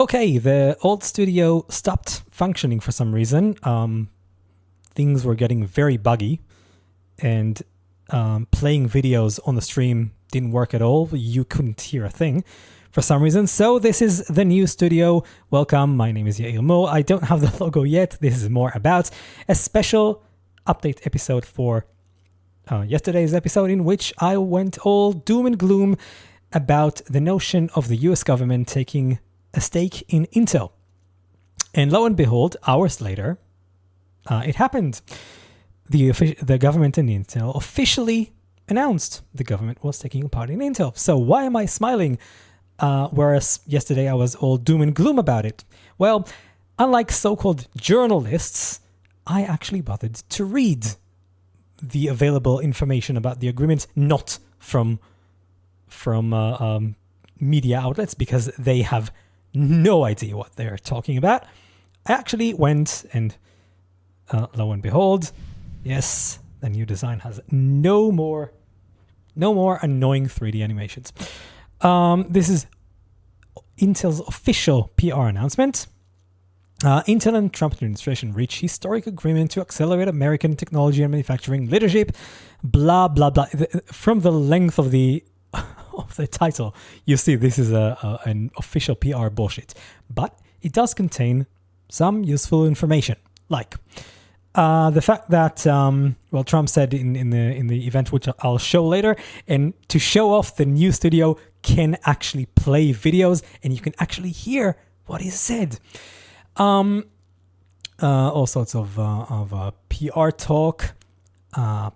Okay, the old studio stopped functioning for some reason. Things were getting very buggy, and playing videos on the stream didn't work at all. You couldn't hear a thing for some reason. So this is the new studio. Welcome. My name is Yair Mohr. I don't have the logo yet. This is more about a special update episode for yesterday's episode, in which I went all doom and gloom about the notion of the US government taking a stake in Intel. And lo and behold, hours later, it happened. The government and Intel officially announced the government was taking a part in Intel. So why am I smiling? Whereas yesterday I was all doom and gloom about it. Well, unlike so-called journalists, I actually bothered to read the available information about the agreement, not from media outlets, because they have no idea what they're talking about. I actually went and lo and behold, yes, the new design has no more annoying 3D animations. This is Intel's official PR announcement. Intel and Trump administration reached historic agreement to accelerate American technology and manufacturing leadership. Blah blah blah. From the length of the title, you see this is an official PR bullshit, but it does contain some useful information, like the fact that Trump said in the event, which I'll show later, and to show off the new studio can actually play videos and you can actually hear what is said. All sorts of PR talk,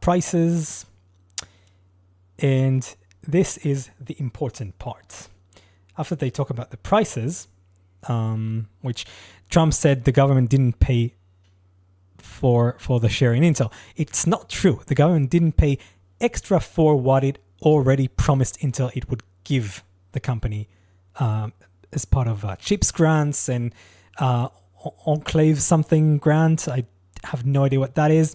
prices, and this is the important part. After they talk about the prices, which Trump said the government didn't pay for the share in Intel. It's not true. The government didn't pay extra for what it already promised Intel it would give the company as part of CHIPS grants and Enclave something grant. I have no idea what that is.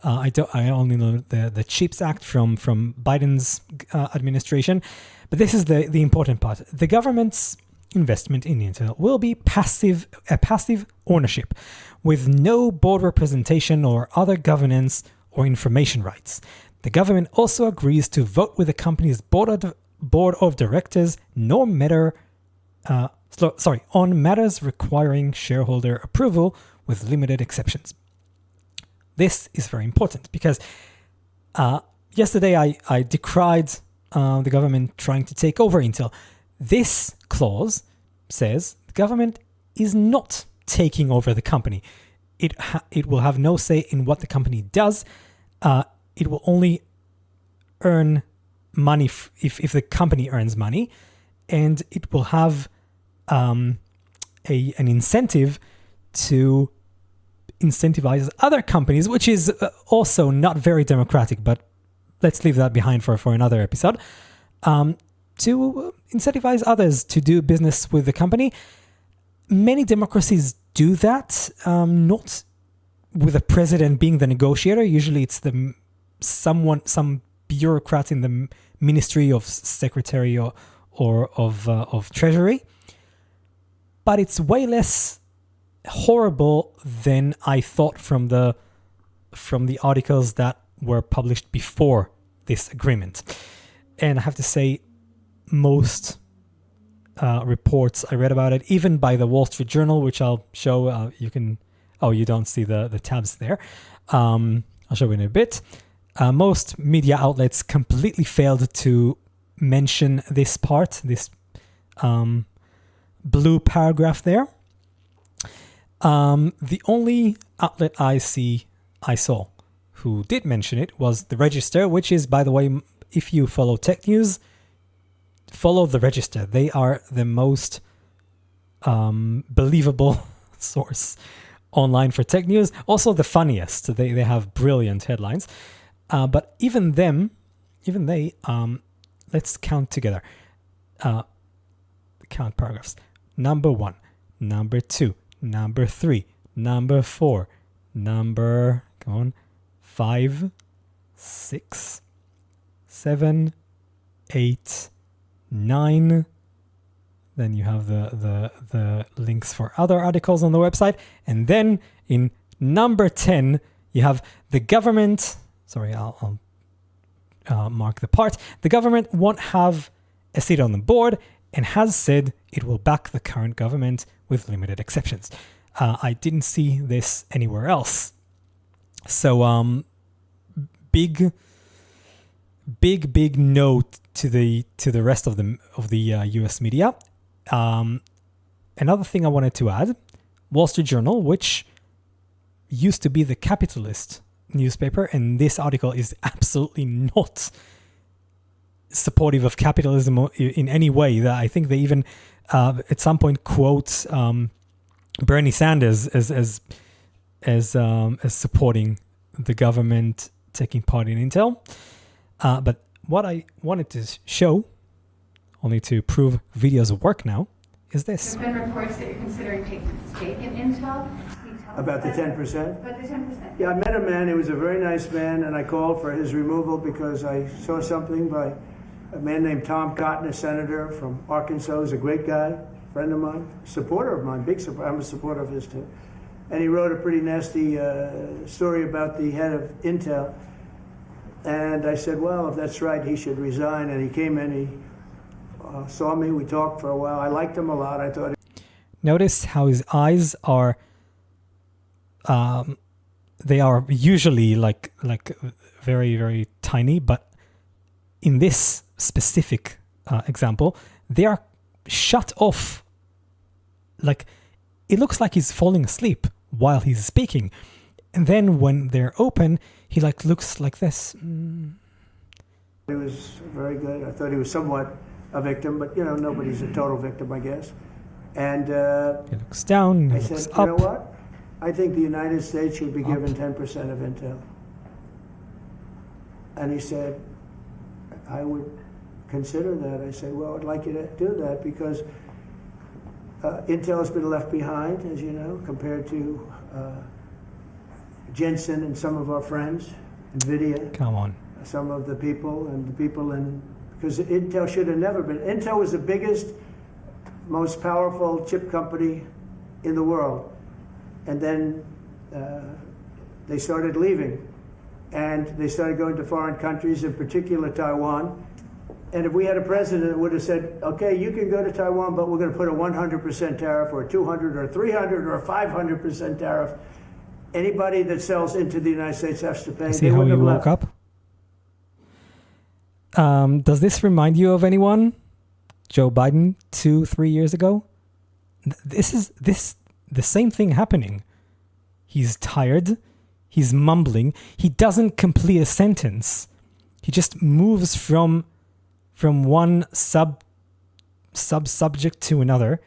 I only know the CHIPS Act from Biden's administration. But this is the important part. The government's investment in Intel will be a passive ownership with no board representation or other governance or information rights. The government also agrees to vote with the company's board of directors on matters requiring shareholder approval with limited exceptions. This is very important because yesterday I decried the government trying to take over Intel. This clause says the government is not taking over the company. It will have no say in what the company does. It will only earn money if the company earns money, and it will have an incentive to incentivize other companies, which is also not very democratic, but let's leave that behind for another episode, to incentivize others to do business with the company. Many democracies do that, not with the president being the negotiator. Usually it's some bureaucrat in the Ministry of Secretary or of Treasury. But it's way less horrible than I thought from the articles that were published before this agreement. And I have to say, most reports I read about it, even by the Wall Street Journal, which I'll show. You don't see the tabs there. I'll show you in a bit. Most media outlets completely failed to mention this part, this blue paragraph there. The only outlet I saw who did mention it was the Register, which is, by the way, if you follow tech news, follow the Register. They are the most believable source online for tech news. Also the funniest. They have brilliant headlines. But even they, let's count together. Count paragraphs. Number 1, number 2, number 3, number 4, number 5, 6, 7, 8, 9. Then you have the links for other articles on the website. And then in number 10, you have the government. Sorry, I'll mark the part. The government won't have a seat on the board and has said it will back the current government with limited exceptions. I didn't see this anywhere else. So big note to the rest of the US media. Another thing I wanted to add, Wall Street Journal, which used to be the capitalist newspaper, and this article is absolutely not supportive of capitalism in any way. That I think they even at some point quotes Bernie Sanders as supporting the government taking part in Intel. But what I wanted to show, only to prove videos work now, is this. There have been reports that you're considering taking a stake in Intel. About the 10%? About the 10%. Yeah, I met a man. He was a very nice man, and I called for his removal because I saw something by a man named Tom Cotton, a senator from Arkansas. He's a great guy, friend of mine, supporter of mine, big supporter. I'm a supporter of his too. And he wrote a pretty nasty story about the head of Intel. And I said, well, if that's right, he should resign. And he came in, he saw me, we talked for a while. I liked him a lot. I thought. Notice how his eyes are, they are usually like very, very tiny, but in this specific example, they are shut off. Like, it looks like he's falling asleep while he's speaking. And then when they're open, he looks like this. He was very good. I thought he was somewhat a victim, but nobody's a total victim, I guess. And he looks down, he I looks said, up. you know what? I think the United States should be given 10% of Intel. And he said, I would consider that. I said, well, I'd like you to do that because Intel has been left behind, as you know, compared to Jensen and some of our friends, NVIDIA. Come on. Some of the people and the people in, because Intel should have never been. Intel was the biggest, most powerful chip company in the world. And then they started leaving. And they started going to foreign countries, in particular Taiwan. And if we had a president that would have said, okay, you can go to Taiwan, but we're going to put a 100% tariff or a 200 or 300 or a 500% tariff, anybody that sells into the United States has to pay. See how you woke up? Does this remind you of anyone? Joe Biden 2-3 years ago? This is the same thing happening. He's tired. He's mumbling. He doesn't complete a sentence. He just moves from one subject to another.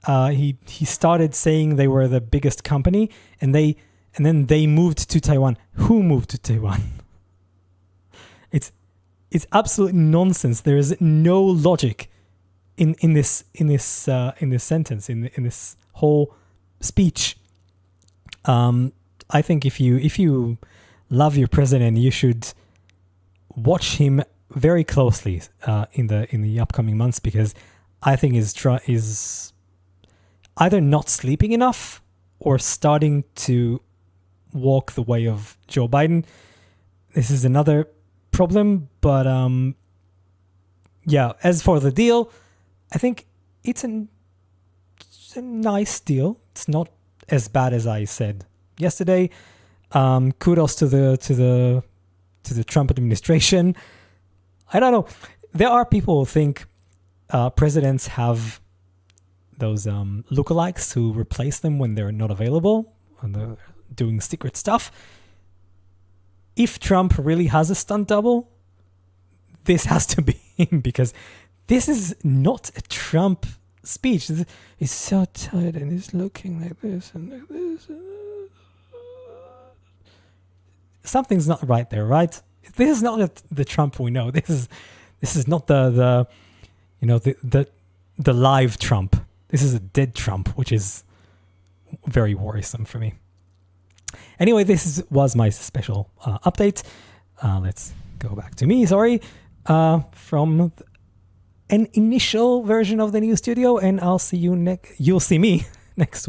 He started saying they were the biggest company, and then they moved to Taiwan. Who moved to Taiwan? It's absolute nonsense. There is no logic in this sentence, in this whole speech. I think if you love your president, you should watch him very closely in the upcoming months, because I think is either not sleeping enough or starting to walk the way of Joe Biden. This is another problem, but yeah. As for the deal, I think it's a nice deal. It's not as bad as I said yesterday. Kudos to the Trump administration. I don't know. There are people who think presidents have those lookalikes who replace them when they're not available, when they're doing secret stuff. If Trump really has a stunt double, this has to be him, because this is not a Trump speech. He's so tired and he's looking like this and like this. Something's not right there, right? This is not the Trump we know. This is not the live Trump. This is a dead Trump, which is very worrisome for me. Anyway, this was my special update. Let's go back to me. Sorry, from an initial version of the new studio, and you'll see me next week.